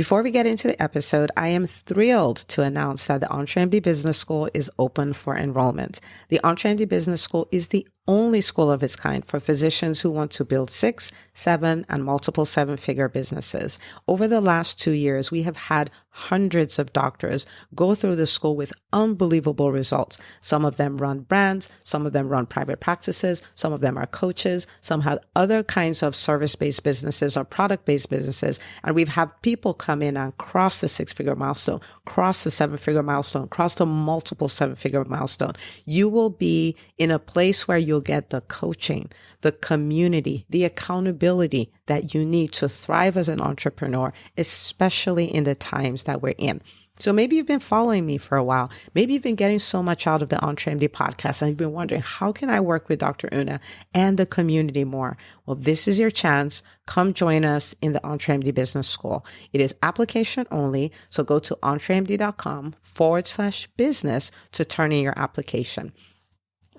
Before we get into the episode, I am thrilled to announce that the OnTramD Business School is open for enrollment. The OnTramD Business School is the only school of its kind for physicians who want to build 6, 7, and multiple 7-figure businesses. Over the last 2 years, we have had hundreds of doctors go through the school with unbelievable results. Some of them run brands, some of them run private practices, some of them are coaches, some have other kinds of service-based businesses or product-based businesses. And we've had people come in and cross the 6-figure milestone, cross the 7-figure milestone, cross the multiple 7-figure milestone. You will be in a place where you'll get the coaching, the community, the accountability that you need to thrive as an entrepreneur, especially in the times that we're in. So maybe you've been following me for a while. Maybe you've been getting so much out of the OnTramD podcast and you've been wondering, how can I work with Dr. Una and the community more? Well, this is your chance. Come join us in the OnTramD Business School. It is application only. So go to ontramd.com/business to turn in your application.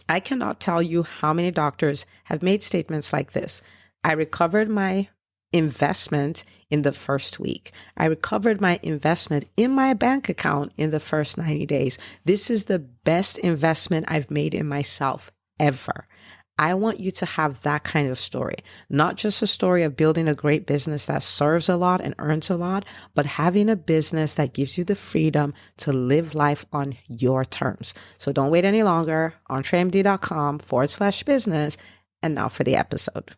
I cannot tell you how many doctors have made statements like this. I recovered my investment in the first week. I recovered my investment in my bank account in the first 90 days. This is the best investment I've made in myself ever. I want you to have that kind of story, not just a story of building a great business that serves a lot and earns a lot, but having a business that gives you the freedom to live life on your terms. So don't wait any longer. ontramd.com/business. And now for the episode.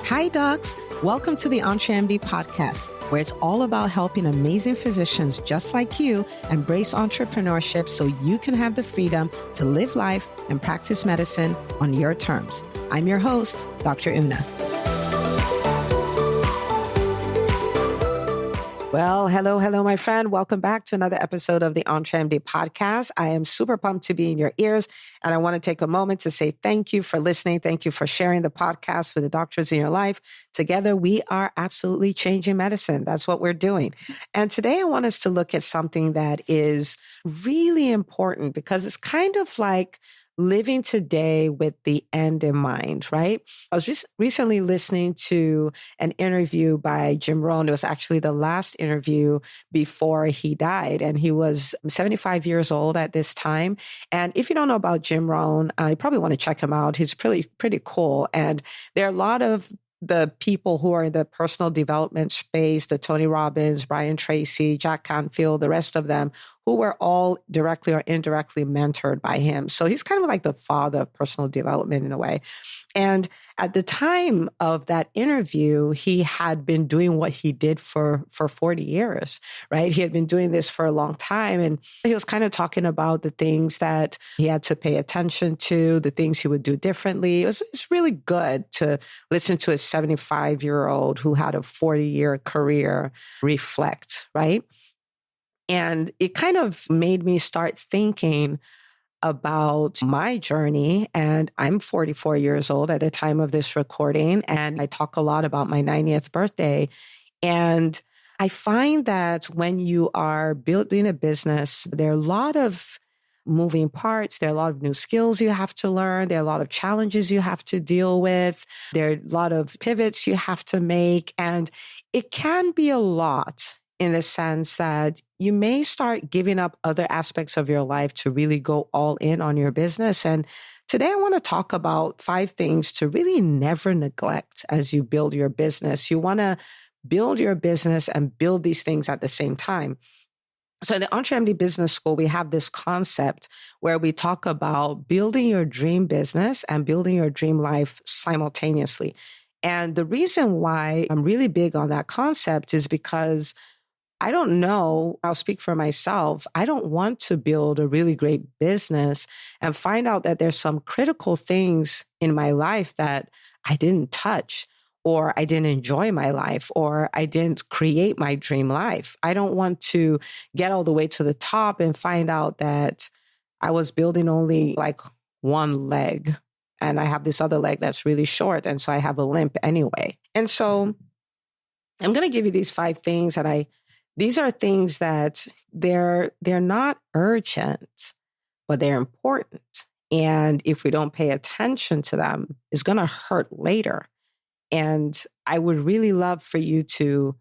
Hi, docs. Welcome to the OnTramD podcast, where it's all about helping amazing physicians just like you embrace entrepreneurship so you can have the freedom to live life and practice medicine on your terms. I'm your host, Dr. Una. Well, hello, my friend. Welcome back to another episode of the OnTramD podcast. I am super pumped to be in your ears, and I want to take a moment to say thank you for listening. Thank you for sharing the podcast with the doctors in your life. Together, we are absolutely changing medicine. That's what we're doing. And today, I want us to look at something that is really important because it's kind of like living today with the end in mind, right? I was recently listening to an interview by Jim Rohn. It was actually the last interview before he died, and he was 75 years old at this time. And if you don't know about Jim Rohn, you probably want to check him out. He's pretty cool. And there are a lot of the people who are in the personal development space, the Tony Robbins, Brian Tracy, Jack Canfield, the rest of them, who were all directly or indirectly mentored by him. So he's kind of like the father of personal development in a way. And at the time of that interview, he had been doing what he did for 40 years, right? He had been doing this for a long time. And he was kind of talking about the things that he had to pay attention to, the things he would do differently. It's really good to listen to a 75-year-old who had a 40-year career reflect, right? And it kind of made me start thinking about my journey. And I'm 44 years old at the time of this recording. And I talk a lot about my 90th birthday. And I find that when you are building a business, there are a lot of moving parts. There are a lot of new skills you have to learn. There are a lot of challenges you have to deal with. There are a lot of pivots you have to make. And it can be a lot in the sense that you may start giving up other aspects of your life to really go all in on your business. And today I want to talk about 5 things to really never neglect as you build your business. You want to build your business and build these things at the same time. So in the OnTramD Business School, we have this concept where we talk about building your dream business and building your dream life simultaneously. And the reason why I'm really big on that concept is because I don't know, I'll speak for myself. I don't want to build a really great business and find out that there's some critical things in my life that I didn't touch, or I didn't enjoy my life, or I didn't create my dream life. I don't want to get all the way to the top and find out that I was building only like one leg and I have this other leg that's really short. And so I have a limp anyway. And so I'm going to give you these 5 things, and these are things that they're not urgent, but they're important. And if we don't pay attention to them, it's going to hurt later. And I would really love for you to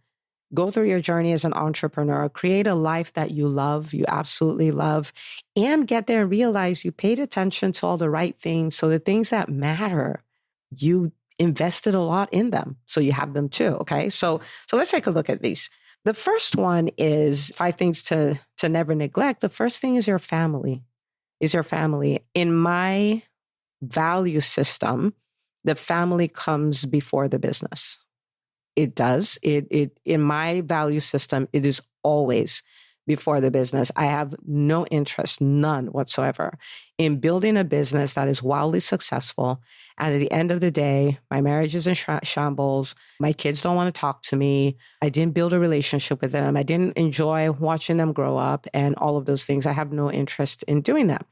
go through your journey as an entrepreneur, create a life that you love, you absolutely love, and get there and realize you paid attention to all the right things. So the things that matter, you invested a lot in them. So you have them too. Okay. So let's take a look at these. The first one is 5 things to never neglect. The first thing is your family. In my value system, the family comes before the business. It does. It in my value system, it is always before the business. I have no interest, none whatsoever, in building a business that is wildly successful. And at the end of the day, my marriage is in shambles. My kids don't want to talk to me. I didn't build a relationship with them. I didn't enjoy watching them grow up and all of those things. I have no interest in doing that.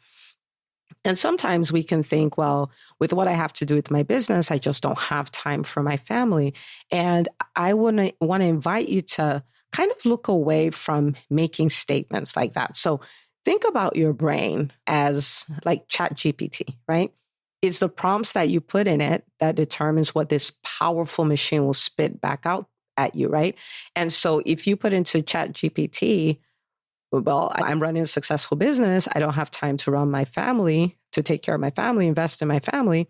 And sometimes we can think, well, with what I have to do with my business, I just don't have time for my family. And I want to invite you to kind of look away from making statements like that. So think about your brain as like ChatGPT, right? It's the prompts that you put in it that determines what this powerful machine will spit back out at you, right? And so if you put into ChatGPT, well, I'm running a successful business. I don't have time to run my family, to take care of my family, invest in my family.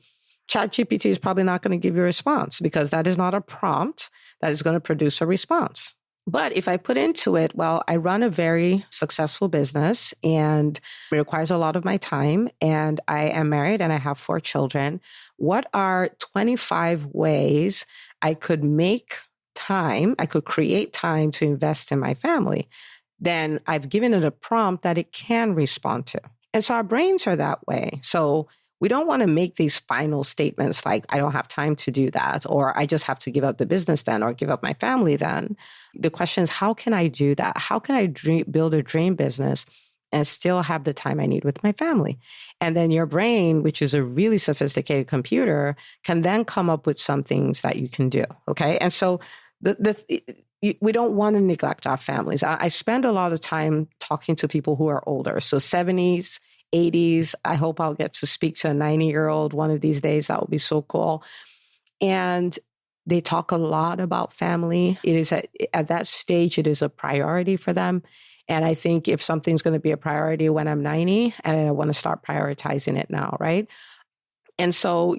ChatGPT is probably not going to give you a response because that is not a prompt that is going to produce a response. But if I put into it, well, I run a very successful business and it requires a lot of my time. And I am married and I have 4 children. What are 25 ways I could create time to invest in my family? Then I've given it a prompt that it can respond to. And so our brains are that way. So we don't want to make these final statements like, I don't have time to do that, or I just have to give up the business then, or give up my family then. The question is, how can I do that? How can I build a dream business and still have the time I need with my family? And then your brain, which is a really sophisticated computer, can then come up with some things that you can do. Okay. And so we don't want to neglect our families. I spend a lot of time talking to people who are older. So 70s, 80s. I hope I'll get to speak to a 90-year-old one of these days. That would be so cool. And they talk a lot about family. It is at that stage, it is a priority for them. And I think if something's going to be a priority when I'm 90, I want to start prioritizing it now, right? And so,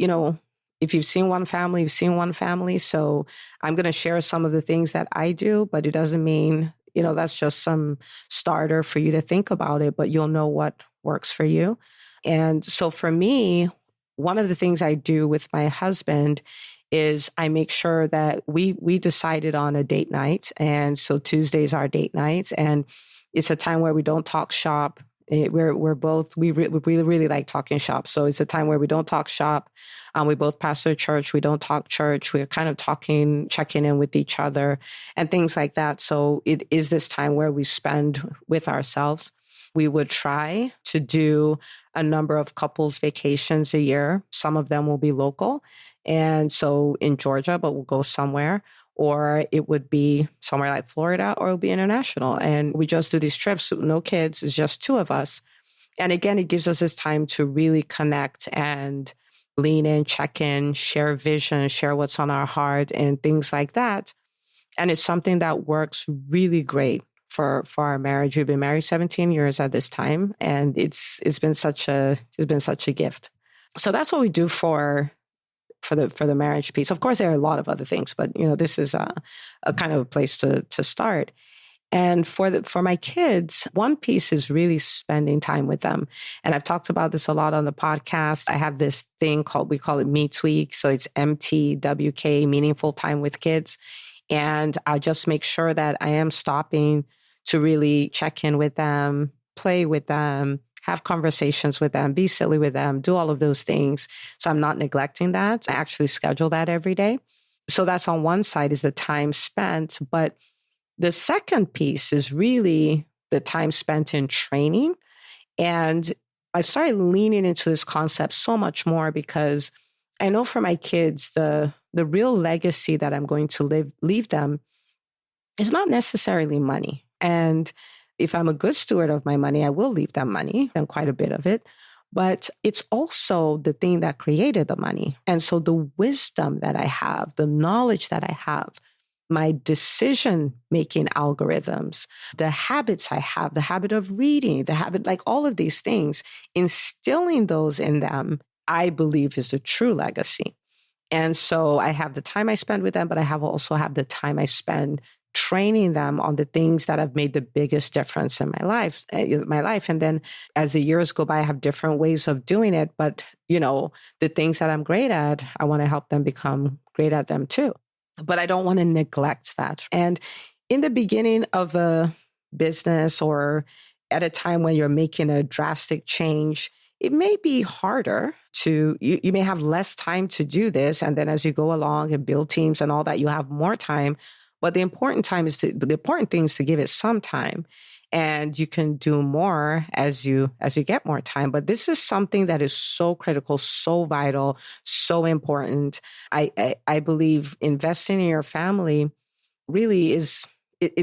if you've seen one family, you've seen one family. So I'm going to share some of the things that I do, but it doesn't mean, that's just some starter for you to think about it, but you'll know what works for you. And so for me, one of the things I do with my husband is I make sure that we decided on a date night. And so Tuesdays are date nights, and it's a time where we don't talk shop. We really like talking shop. So it's a time where we don't talk shop. We both pastor church. We don't talk church. We're kind of talking, checking in with each other and things like that. So it is this time where we spend with ourselves. We would try to do a number of couples vacations a year. Some of them will be local. And so in Georgia, but we'll go somewhere. Or it would be somewhere like Florida, or it'll be international. And we just do these trips, no kids, it's just 2 of us. And again, it gives us this time to really connect and lean in, check in, share vision, share what's on our heart and things like that. And it's something that works really great for our marriage. We've been married 17 years at this time, and it's been such a gift. So that's what we do for the marriage piece. Of course, there are a lot of other things, but this is a kind of a place to start. And for my kids, one piece is really spending time with them. And I've talked about this a lot on the podcast. I have this thing we call it Meet Week. So it's MTWK, meaningful time with kids. And I just make sure that I am stopping to really check in with them, play with them, have conversations with them, be silly with them, do all of those things. So I'm not neglecting that. I actually schedule that every day. So that's on one side, is the time spent. But the second piece is really the time spent in training. And I've started leaning into this concept so much more because I know for my kids, the real legacy that I'm going to leave them is not necessarily money. And if I'm a good steward of my money, I will leave them money and quite a bit of it. but it's also the thing that created the money. And so the wisdom that I have, the knowledge that I have, my decision making algorithms, the habits I have, the habit of reading, the habit, like all of these things, instilling those in them, I believe is a true legacy. And so I have the time I spend with them, but I also have the time I spend training them on the things that have made the biggest difference in my life. And then as the years go by, I have different ways of doing it. But, the things that I'm great at, I want to help them become great at them too. But I don't want to neglect that. And in the beginning of a business or at a time when you're making a drastic change, it may be harder you may have less time to do this. And then as you go along and build teams and all that, you have more time. But the important thing is to give it some time, and you can do more as you get more time. But this is something that is so critical, so vital, so important. I believe investing in your family really is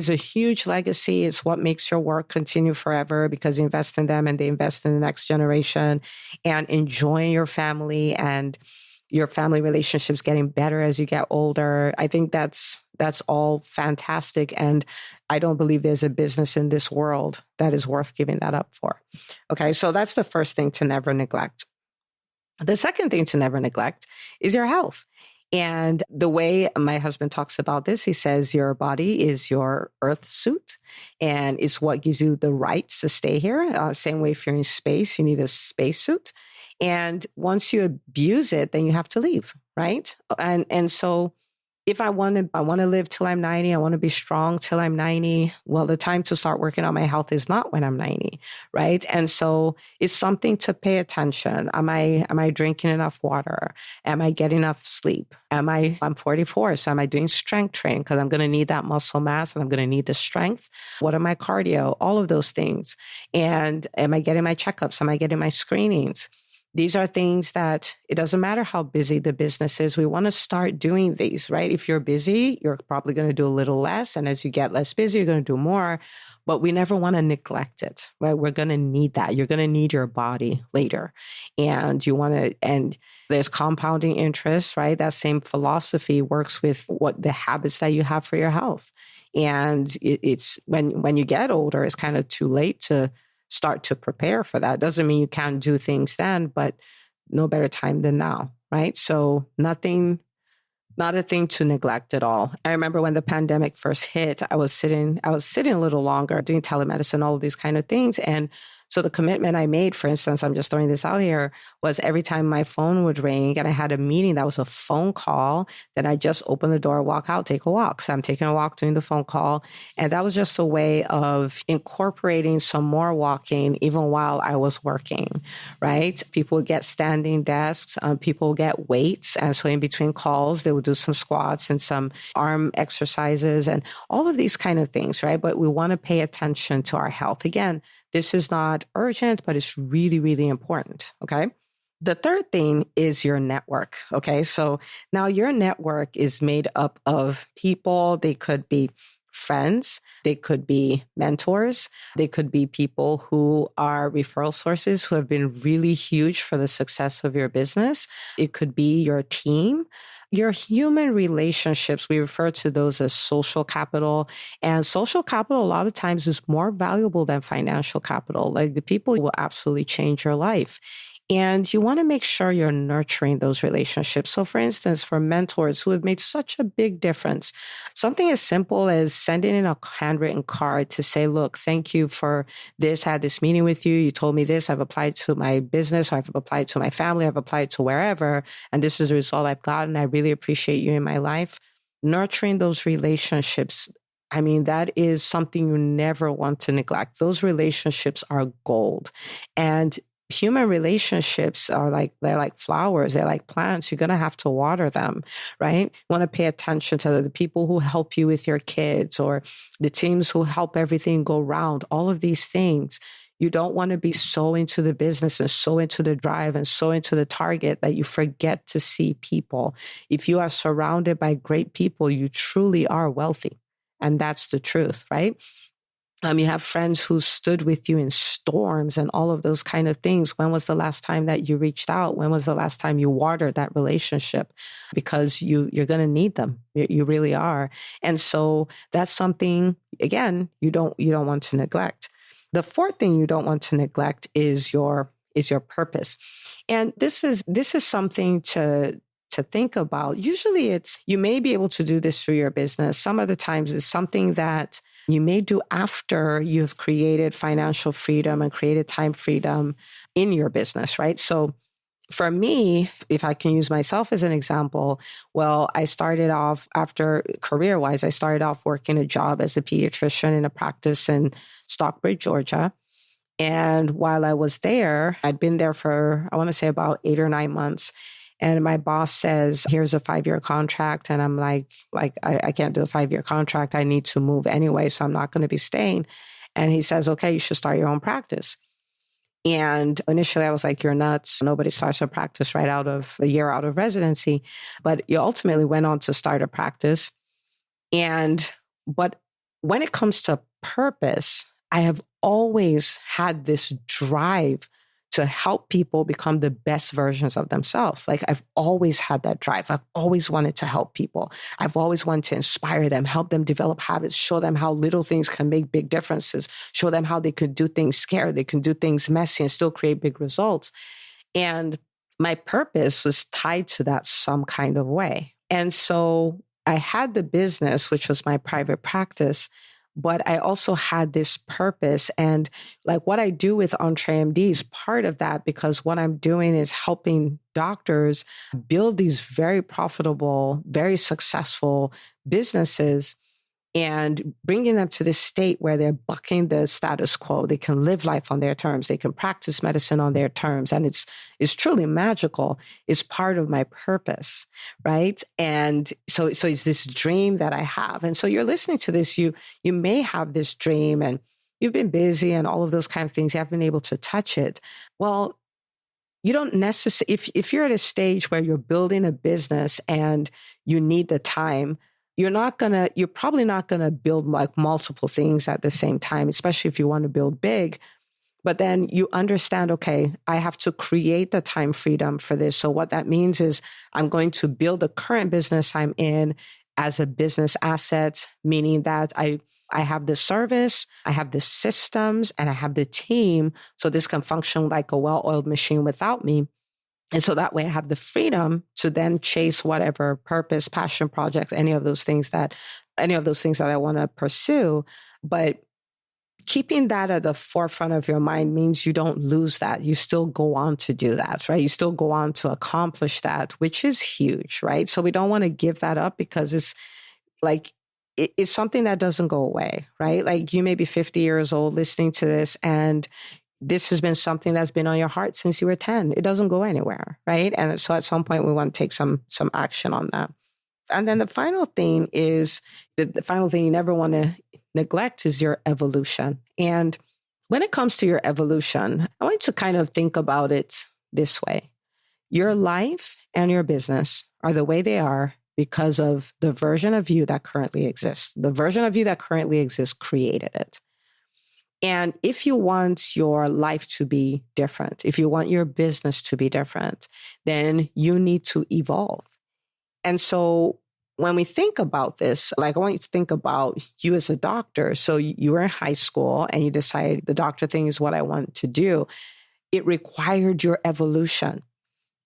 a huge legacy. It's what makes your work continue forever, because you invest in them and they invest in the next generation, and enjoying your family and your family relationships getting better as you get older. I think that's all fantastic. And I don't believe there's a business in this world that is worth giving that up for. Okay. So that's the first thing to never neglect. The second thing to never neglect is your health. And the way my husband talks about this, he says your body is your earth suit and it's what gives you the rights to stay here. Same way if you're in space, you need a space suit. And once you abuse it, then you have to leave, right? And so if I want to live till I'm 90, I want to be strong till I'm 90. Well, the time to start working on my health is not when I'm 90, right? And so it's something to pay attention. Am I drinking enough water? Am I getting enough sleep? I'm 44, so am I doing strength training? Because I'm going to need that muscle mass and I'm going to need the strength. What are my cardio? All of those things. And am I getting my checkups? Am I getting my screenings? These are things that it doesn't matter how busy the business is. We want to start doing these, right? If you're busy, you're probably going to do a little less. And as you get less busy, you're going to do more. But we never want to neglect it, right? We're going to need that. You're going to need your body later. And there's compounding interest, right? That same philosophy works with what the habits that you have for your health. And it's when you get older, it's kind of too late to start to prepare for that. Doesn't mean you can't do things then, but no better time than now, right? So not a thing to neglect at all. I remember when the pandemic first hit, I was sitting a little longer doing telemedicine, all of these kind of things. And so the commitment I made, for instance, I'm just throwing this out here, was every time my phone would ring and I had a meeting that was a phone call, then I just open the door, walk out, take a walk. So I'm taking a walk, doing the phone call. And that was just a way of incorporating some more walking even while I was working, right? People would get standing desks, people would get weights. And so in between calls, they would do some squats and some arm exercises and all of these kind of things, right? But we want to pay attention to our health. Again, this is not urgent, but it's really, really important. Okay. The third thing is your network. Okay. So now your network is made up of people. They could be friends. They could be mentors. They could be people who are referral sources who have been really huge for the success of your business. It could be your team. Your human relationships, we refer to those as social capital. And social capital, a lot of times, is more valuable than financial capital. Like the people will absolutely change your life. And you want to make sure you're nurturing those relationships. So for instance, for mentors who have made such a big difference, something as simple as sending in a handwritten card to say, look, thank you for this. I had this meeting with you. You told me this. I've applied to my business. Or I've applied to my family. I've applied to wherever. And this is the result I've gotten. I really appreciate you in my life. Nurturing those relationships, I mean, that is something you never want to neglect. Those relationships are gold. And human relationships they're like flowers, they're like plants. You're going to have to water them, right? You want to pay attention to the people who help you with your kids or the teams who help everything go round, all of these things. You don't want to be so into the business and so into the drive and so into the target that you forget to see people. If you are surrounded by great people, you truly are wealthy. And that's the truth, right? You have friends who stood with you in storms and all of those kind of things. When was the last time that you reached out? When was the last time you watered that relationship? Because you're going to need them. You really are. And so that's something, again, you don't want to neglect. The fourth thing you don't want to neglect is your purpose. And this is something to think about. Usually you may be able to do this through your business. Some of the times it's something that you may do after you've created financial freedom and created time freedom in your business, right? So for me, if I can use myself as an example, well, I started off after career-wise, I started off working a job as a pediatrician in a practice in Stockbridge, Georgia. And while I was there, I'd been there for, I want to say about 8 or 9 months. And my boss says, here's a 5-year contract. And I'm like, I can't do a 5-year contract. I need to move anyway. So I'm not going to be staying. And he says, okay, you should start your own practice. And initially I was like, you're nuts. Nobody starts a practice right out of a year out of residency. But you ultimately went on to start a practice. But when it comes to purpose, I have always had this drive to help people become the best versions of themselves. Like I've always had that drive. I've always wanted to help people. I've always wanted to inspire them, help them develop habits, show them how little things can make big differences, show them how they could do things scared, they can do things messy and still create big results. And my purpose was tied to that some kind of way. And so I had the business, which was my private practice, but I also had this purpose. And like what I do with OnTramD is part of that, because what I'm doing is helping doctors build these very profitable, very successful businesses and bringing them to this state where they're bucking the status quo. They can live life on their terms. They can practice medicine on their terms. And it's truly magical. It's part of my purpose, right? And so it's this dream that I have. And so you're listening to this, you may have this dream and you've been busy and all of those kind of things. You haven't been able to touch it. Well, you don't necessarily, if you're at a stage where you're building a business and you need the time, you're probably not going to build like multiple things at the same time, especially if you want to build big. But then you understand, okay, I have to create the time freedom for this. So what that means is I'm going to build the current business I'm in as a business asset, meaning that I have the service, I have the systems, and I have the team. So this can function like a well-oiled machine without me. And so that way I have the freedom to then chase whatever purpose, passion projects, any of those things that I want to pursue. But keeping that at the forefront of your mind means you don't lose that. You still go on to do that, right? You still go on to accomplish that, which is huge, right? So we don't want to give that up because it's like, it's something that doesn't go away, right? Like you may be 50 years old listening to this and this has been something that's been on your heart since you were 10. It doesn't go anywhere, right? And so at some point we want to take some action on that. And then the final thing is, the final thing you never want to neglect is your evolution. And when it comes to your evolution, I want you to kind of think about it this way. Your life and your business are the way they are because of the version of you that currently exists. The version of you that currently exists created it. And if you want your life to be different, if you want your business to be different, then you need to evolve. And so when we think about this, like I want you to think about you as a doctor. So you were in high school and you decided the doctor thing is what I want to do. It required your evolution.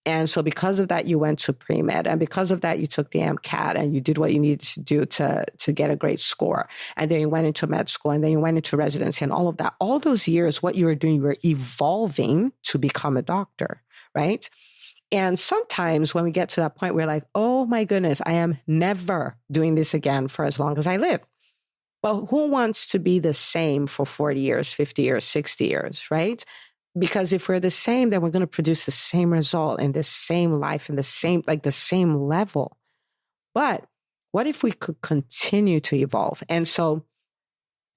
And so because of that, you went to pre-med. And because of that, you took the MCAT and you did what you needed to do to get a great score. And then you went into med school and then you went into residency and all of that. All those years, what you were doing, you were evolving to become a doctor, right? And sometimes when we get to that point, we're like, oh my goodness, I am never doing this again for as long as I live. Well, who wants to be the same for 40 years, 50 years, 60 years, right? Because if we're the same, then we're going to produce the same result and the same life and the same level. But what if we could continue to evolve? And so,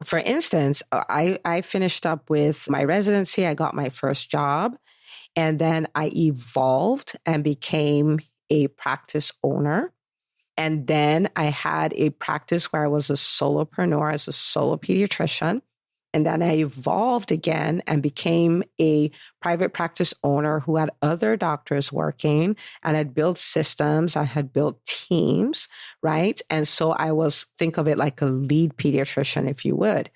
for instance, I finished up with my residency. I got my first job and then I evolved and became a practice owner. And then I had a practice where I was a solopreneur as a solo pediatrician. And then I evolved again and became a private practice owner who had other doctors working and had built systems. I had built teams, right? And so I was, think of it like a lead pediatrician, if you would.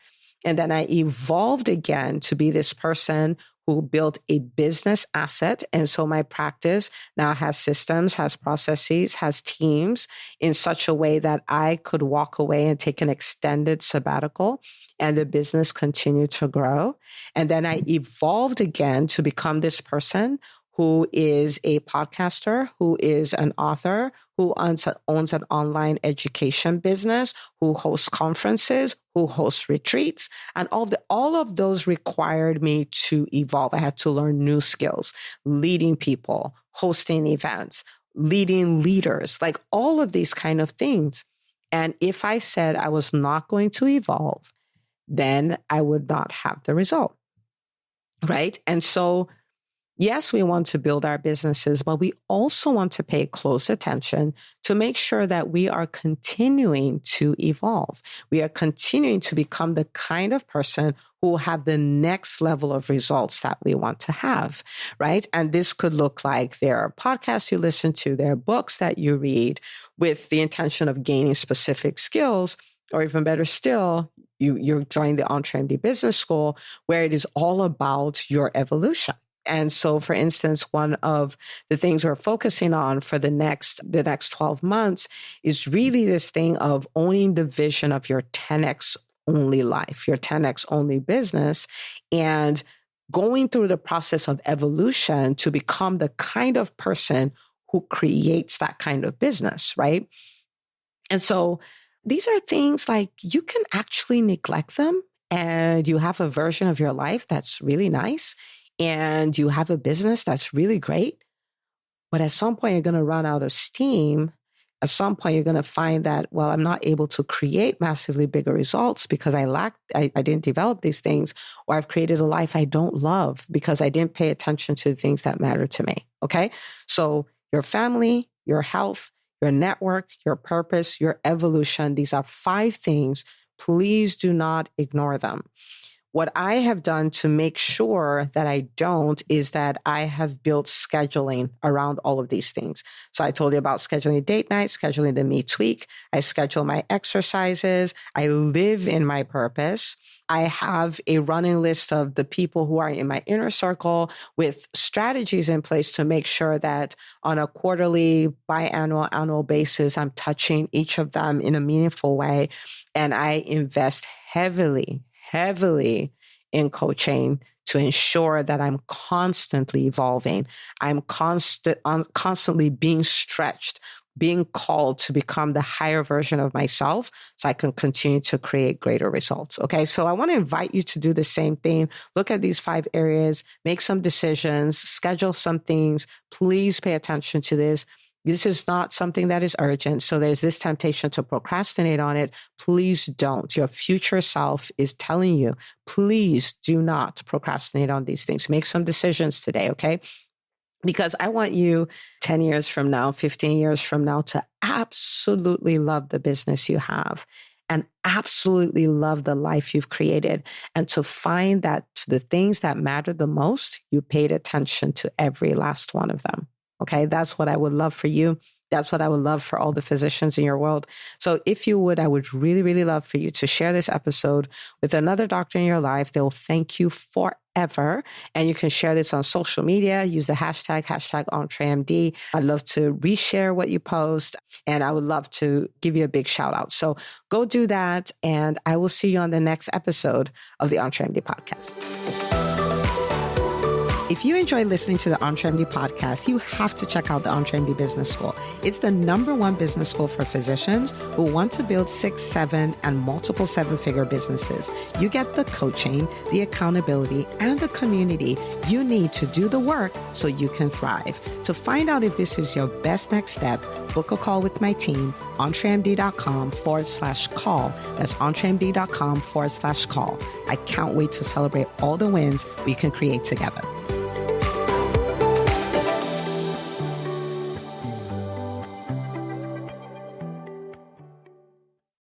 And then I evolved again to be this person who built a business asset. And so my practice now has systems, has processes, has teams in such a way that I could walk away and take an extended sabbatical and the business continued to grow. And then I evolved again to become this person who is a podcaster, who is an author, who owns an online education business, who hosts conferences, who hosts retreats. And all of those required me to evolve. I had to learn new skills, leading people, hosting events, leading leaders, like all of these kind of things. And if I said I was not going to evolve, then I would not have the result, right? And so yes, we want to build our businesses, but we also want to pay close attention to make sure that we are continuing to evolve. We are continuing to become the kind of person who will have the next level of results that we want to have, right? And this could look like there are podcasts you listen to, there are books that you read with the intention of gaining specific skills, or even better still, you're joining the OnTramD Business School, where it is all about your evolution. And so, for instance, one of the things we're focusing on for the next 12 months is really this thing of owning the vision of your 10X only life, your 10X only business, and going through the process of evolution to become the kind of person who creates that kind of business, right? And so these are things like you can actually neglect them and you have a version of your life that's really nice. And you have a business that's really great, but at some point you're going to run out of steam. At some point you're going to find that, well, I'm not able to create massively bigger results because I didn't develop these things, or I've created a life I don't love because I didn't pay attention to the things that matter to me. Okay. So your family, your health, your network, your purpose, your evolution, these are 5 things. Please do not ignore them. What I have done to make sure that I don't is that I have built scheduling around all of these things. So I told you about scheduling date night, scheduling the me tweak. I schedule my exercises. I live in my purpose. I have a running list of the people who are in my inner circle with strategies in place to make sure that on a quarterly, biannual, annual basis, I'm touching each of them in a meaningful way. And I invest heavily in coaching to ensure that I'm constantly evolving. I'm constantly being stretched, being called to become the higher version of myself so I can continue to create greater results. Okay. So I want to invite you to do the same thing. Look at these 5 areas, make some decisions, schedule some things. Please pay attention to this. This is not something that is urgent. So there's this temptation to procrastinate on it. Please don't. Your future self is telling you, please do not procrastinate on these things. Make some decisions today, okay? Because I want you 10 years from now, 15 years from now to absolutely love the business you have and absolutely love the life you've created, and to find that the things that matter the most, you paid attention to every last one of them. Okay, that's what I would love for you. That's what I would love for all the physicians in your world. So if you would, I would really, really love for you to share this episode with another doctor in your life. They'll thank you forever. And you can share this on social media. Use the hashtag OnTramD. I'd love to reshare what you post, and I would love to give you a big shout out. So go do that. And I will see you on the next episode of the OnTramD podcast. If you enjoy listening to the OnTramD podcast, you have to check out the OnTramD Business School. It's the #1 business school for physicians who want to build 6, 7, and multiple 7-figure businesses. You get the coaching, the accountability, and the community you need to do the work so you can thrive. To find out if this is your best next step, book a call with my team, ontramd.com/call. That's ontramd.com/call. I can't wait to celebrate all the wins we can create together.